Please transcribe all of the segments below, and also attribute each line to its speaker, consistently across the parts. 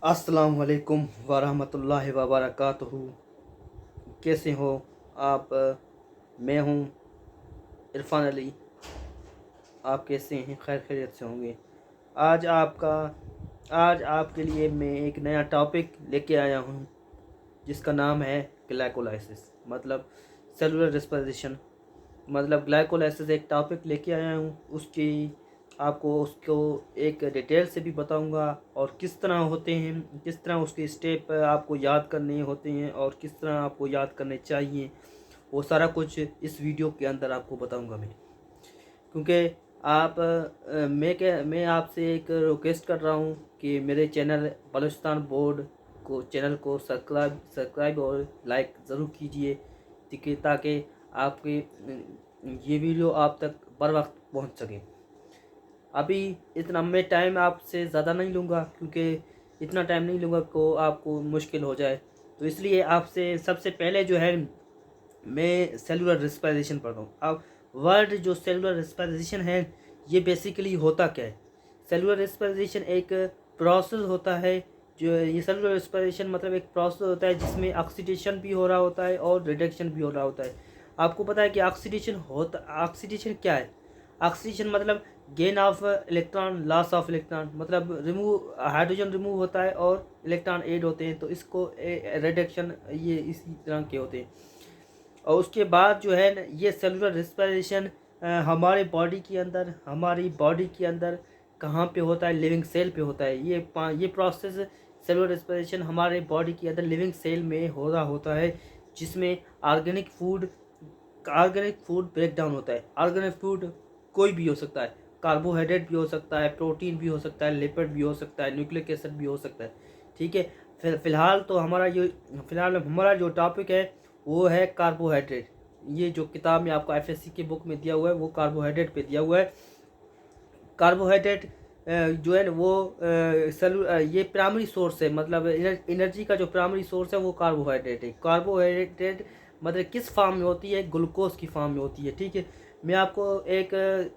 Speaker 1: अस्सलाम वालेकुम वरहमतुल्लाहि वबरकातुहू। कैसे हो आप? मैं हूँ इरफान अली। आप कैसे हैं? खैर खैरियत से होंगे। आज आपका आज आपके लिए मैं एक नया टॉपिक लेके आया हूँ जिसका नाम है ग्लाइकोलाइसिस, मतलब सेलुलर रेस्पिरेशन। मतलब ग्लाइकोलाइसिस एक टॉपिक लेके आया हूँ, उसकी आपको उसको एक डिटेल से भी बताऊंगा और किस तरह होते हैं, किस तरह उसके स्टेप आपको याद करने होते हैं और किस तरह आपको याद करने चाहिए, वो सारा कुछ इस वीडियो के अंदर आपको बताऊंगा मैं। क्योंकि मैं आपसे एक रिक्वेस्ट कर रहा हूँ कि मेरे चैनल बलूचिस्तान बोर्ड को चैनल को सब्सक्राइब और लाइक ज़रूर कीजिए, ताकि आपके ये वीडियो आप तक बर वक्त पहुँच सके। अभी इतना मैं टाइम आपसे ज़्यादा नहीं लूँगा, क्योंकि इतना टाइम नहीं लूँगा को आपको मुश्किल हो जाए। तो इसलिए आपसे सबसे पहले जो है मैं सेलुलर रेस्पिरेशन पढ़ रहा हूँ। अब वर्ड जो सेलुलर रेस्पिरेशन है, ये बेसिकली होता क्या है? सेलुलर रेस्पिरेशन एक प्रोसेस होता है। जो ये सेलुलर रेस्पिरेशन मतलब एक प्रोसेस होता है जिसमें ऑक्सीडेशन भी हो रहा होता है और रिडक्शन भी हो रहा होता है। आपको पता है कि ऑक्सीडेशन क्या है? ऑक्सीडेशन मतलब gain of electron, loss of electron, मतलब रिमूव हाइड्रोजन रिमूव होता है और इलेक्ट्रॉन ऐड होते हैं, तो इसको रिडक्शन ये इसी तरह के होते हैं। और उसके बाद जो है ना, ये सेलुलर रेस्पिरेशन हमारी बॉडी के अंदर कहाँ पे होता है? लिविंग सेल पे होता है। ये प्रोसेस सेलुलर रेस्पिरेशन हमारे बॉडी के अंदर लिविंग सेल में हो रहा होता है, जिसमें ऑर्गेनिक फूड ब्रेक डाउन होता है। ऑर्गेनिक फूड कोई भी हो सकता है, कार्बोहाइड्रेट भी हो सकता है, प्रोटीन भी हो सकता है, लिपिड भी हो सकता है, न्यूक्लिक एसिड भी हो सकता है। ठीक है। फिलहाल हमारा जो टॉपिक है वो है कार्बोहाइड्रेट। ये जो किताब में आपको एफएससी की बुक में दिया हुआ है वो कार्बोहाइड्रेट पे दिया हुआ है। कार्बोहाइड्रेट जो है ना वो ये प्राइमरी सोर्स है, मतलब एनर्जी का जो प्राइमरी सोर्स है वो कार्बोहाइड्रेट है। कार्बोहाइड्रेट मतलब किस फॉर्म में होती है? ग्लूकोज की फॉर्म में होती है। ठीक है। मैं आपको एक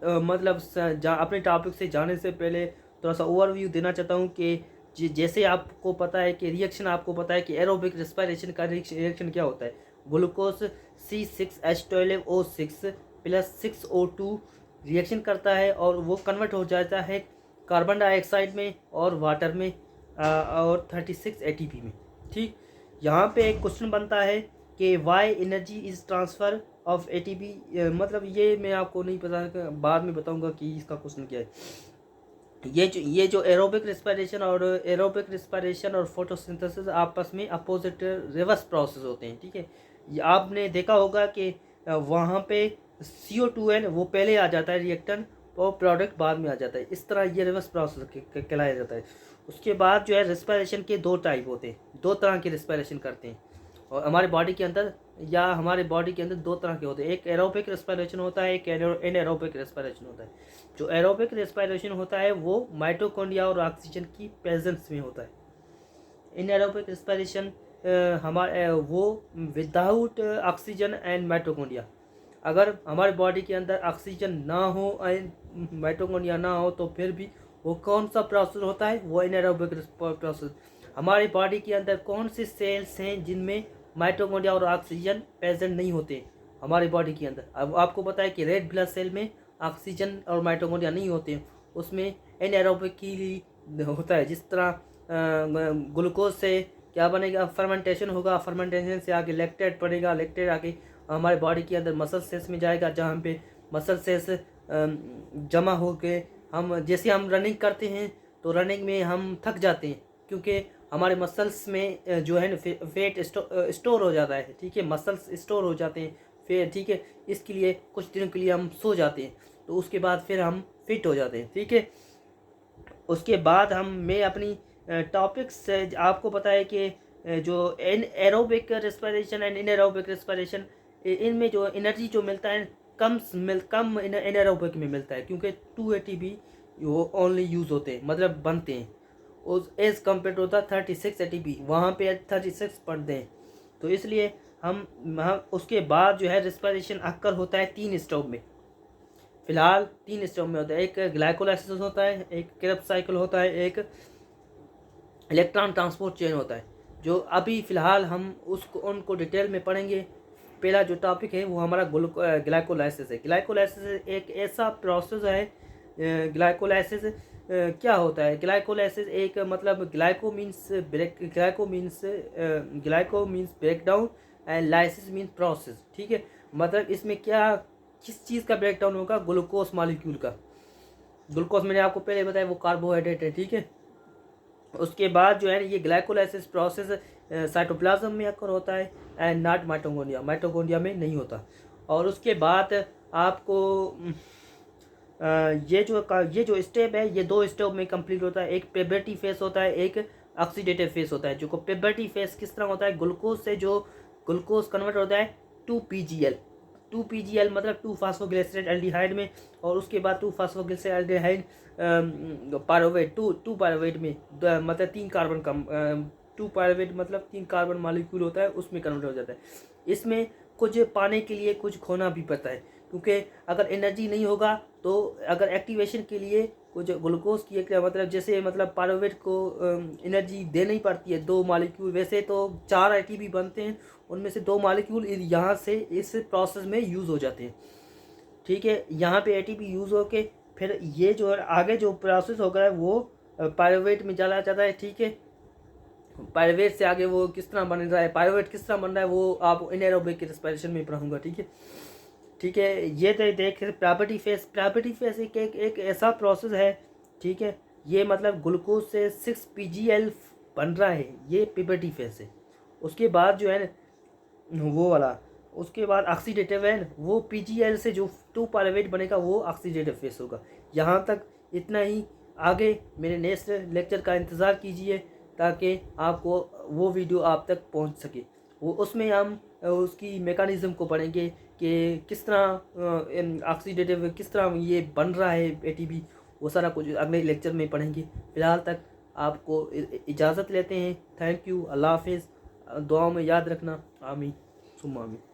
Speaker 1: अपने टॉपिक से जाने से पहले थोड़ा सा ओवरव्यू देना चाहता हूँ कि जैसे आपको पता है कि रिएक्शन, आपको पता है कि एरोबिक रेस्पिरेशन का रिएक्शन क्या होता है? Glucose C6H12O6 plus 6O2 reaction करता है और वो कन्वर्ट हो जाता है कार्बन डाइऑक्साइड में और वाटर में और 36 ATP में। ठीक। यहाँ पे एक क्वेश्चन बनता है कि why energy is transfer of ATP, मतलब ये मैं आपको नहीं पता, बाद में बताऊंगा कि इसका क्वेश्चन क्या है। ये जो एरोबिक रेस्पिरेशन और फोटोसिंथेसिस आपस में अपोजिट रिवर्स प्रोसेस होते हैं। ठीक है। ये आपने देखा होगा कि वहाँ पे CO2 है वो पहले आ जाता है रिएक्टेंट और प्रोडक्ट बाद में आ जाता है। इस तरह ये रिवर्स प्रोसेस कहलाया जाता है। उसके बाद जो है रेस्पिरेशन के दो टाइप होते हैं, दो तरह के रेस्पिरेशन करते हैं। और हमारे बॉडी के अंदर दो तरह के होते हैं। एक एरोबिक रेस्पिरेशन होता है, एक एनारोबिक रेस्पिरेशन होता है। जो एरोबिक रेस्पिरेशन होता है वो माइटोकॉन्ड्रिया और ऑक्सीजन की प्रेजेंस में होता है। इनएरोबिक रेस्पिरेशन हमारे वो विदाउट ऑक्सीजन एंड माइटोकॉन्ड्रिया। अगर हमारे बॉडी के अंदर ऑक्सीजन ना हो एंड माइटोकॉन्ड्रिया ना हो तो फिर भी वो कौन सा प्रोसेस होता है? वो एनारोबिक प्रोसेस। हमारी बॉडी के अंदर कौन से सेल्स हैं जिनमें माइटोकॉन्ड्रिया और ऑक्सीजन प्रेजेंट नहीं होते हमारी बॉडी के अंदर? अब आपको पता है कि रेड ब्लड सेल में ऑक्सीजन और माइटोकॉन्ड्रिया नहीं होते हैं, उसमें एनारोबिकली होता है। जिस तरह ग्लूकोज से क्या बनेगा? फर्मेंटेशन होगा, फर्मेंटेशन से आगे लैक्टेट पड़ेगा, लैक्टेट आगे हमारे बॉडी के अंदर मसल सेल्स में जाएगा, जहाँ पे मसल सेल्स जमा हो के हम रनिंग करते हैं तो रनिंग में हम थक जाते हैं, क्योंकि हमारे मसल्स में जो है ना वेट स्टोर हो जाता है। ठीक है। मसल्स स्टोर हो जाते हैं फिर। ठीक है। इसके लिए कुछ दिनों के लिए हम सो जाते हैं, तो उसके बाद फिर हम फिट हो जाते हैं। ठीक है। उसके बाद मैं अपनी टॉपिक से आपको पता है कि जो an aerobic respiration and anaerobic respiration, इनमें जो एनर्जी जो मिलता है कम इनएरोबिक में मिलता है, क्योंकि 2 ATP वो ओनली यूज़ होते हैं, मतलब बनते हैं। उस एज कम्पेयर होता है 36 ATP, वहाँ पे 36 पढ़ते हैं। तो इसलिए हम उसके बाद जो है रेस्पिरेशन अक्कर होता है 3 स्टेप में। फिलहाल 3 स्टेप में होता है। एक ग्लाइकोलाइसिस होता है, एक क्रेब्स साइकिल होता है, एक इलेक्ट्रॉन ट्रांसपोर्ट चेन होता है, जो अभी फ़िलहाल हम उसको उनको डिटेल में पढ़ेंगे। पहला जो टॉपिक है वो हमारा ग्लाइकोलाइसिस है। ग्लाइकोलाइसिस एक ऐसा प्रोसेस है। ग्लाइकोलाइसिस क्या होता है? ग्लाइकोलाइसिस एक मतलब glyco means break down and lysis means process. ठीक है, मतलब इसमें क्या किस चीज़ का ब्रेक डाउन होगा? ग्लूकोज मॉलिक्यूल का। ग्लूकोज मैंने आपको पहले बताया वो कार्बोहाइड्रेट है। ठीक है, उसके बाद जो है ये ग्लाइकोलाइसिस प्रोसेस साइटोप्लाज्म में अक्सर होता है एंड नॉट माइटोकॉन्ड्रिया में नहीं होता। और उसके बाद आपको ये जो स्टेप है ये 2 स्टेप में कंप्लीट होता है। एक प्यूबर्टी फेस होता है, एक ऑक्सीडेटिव फेस होता है। जो प्यूबर्टी फेस किस तरह होता है? ग्लूकोज से जो ग्लूकोज कन्वर्ट होता है 2 PGL मतलब 2 फास्फोग्लिसराइड एल्डिहाइड में, और उसके बाद 2 फास्फोग्लिसराइड एल्डिहाइड पायरुवेट 2 पायरुवेट में मतलब 3 कार्बन कम 2 पायरुवेट मतलब 3 कार्बन मॉलिक्यूल होता है, उसमें कन्वर्ट हो जाता है। इसमें कुछ पाने के लिए कुछ खोना भी पड़ता है, क्योंकि अगर एनर्जी नहीं होगा तो अगर एक्टिवेशन के लिए कुछ ग्लूकोज की एक मतलब जैसे मतलब पायरुवेट को एनर्जी दे नहीं पड़ती है 2 मॉलिक्यूल। वैसे तो 4 ATP बनते हैं, उनमें से 2 मॉलिक्यूल यहाँ से इस प्रोसेस में यूज़ हो जाते हैं। ठीक है, यहाँ पे ATP यूज़ होके फिर ये जो है आगे जो प्रोसेस होगा वो पायरुवेट में चला जाता है। ठीक है, पायरुवेट से आगे वो किस तरह बन रहा है, पायरुवेट किस तरह बन रहा है वो आप एनारोबिक रेस्पिरेशन में पढ़ूंगा। ठीक है, ठीक है, ये तो देख प्यूबर्टी फेस एक ऐसा प्रोसेस है। ठीक है, ये मतलब ग्लूकोज से 6 PGL बन रहा है, ये प्यूबर्टी फेस है। उसके बाद जो है वो वाला उसके बाद ऑक्सीडेटिव है, वो PGL से जो 2 पायरुवेट बनेगा वो ऑक्सीडेटिव फेस होगा। यहाँ तक इतना ही। आगे मेरे नेक्स्ट लेक्चर का इंतज़ार कीजिए ताकि आपको वो वीडियो आप तक पहुँच सके। वो उसमें हम उसकी मेकानिज़म को पढ़ेंगे कि किस तरह ऑक्सीडेटिव किस तरह ये बन रहा है ATP, वो सारा कुछ अगले लेक्चर में पढ़ेंगे। फ़िलहाल तक आपको इजाज़त लेते हैं। थैंक यू, अल्लाह हाफिज़। दुआओं में याद रखना। आमीन सुम्मा आमीन।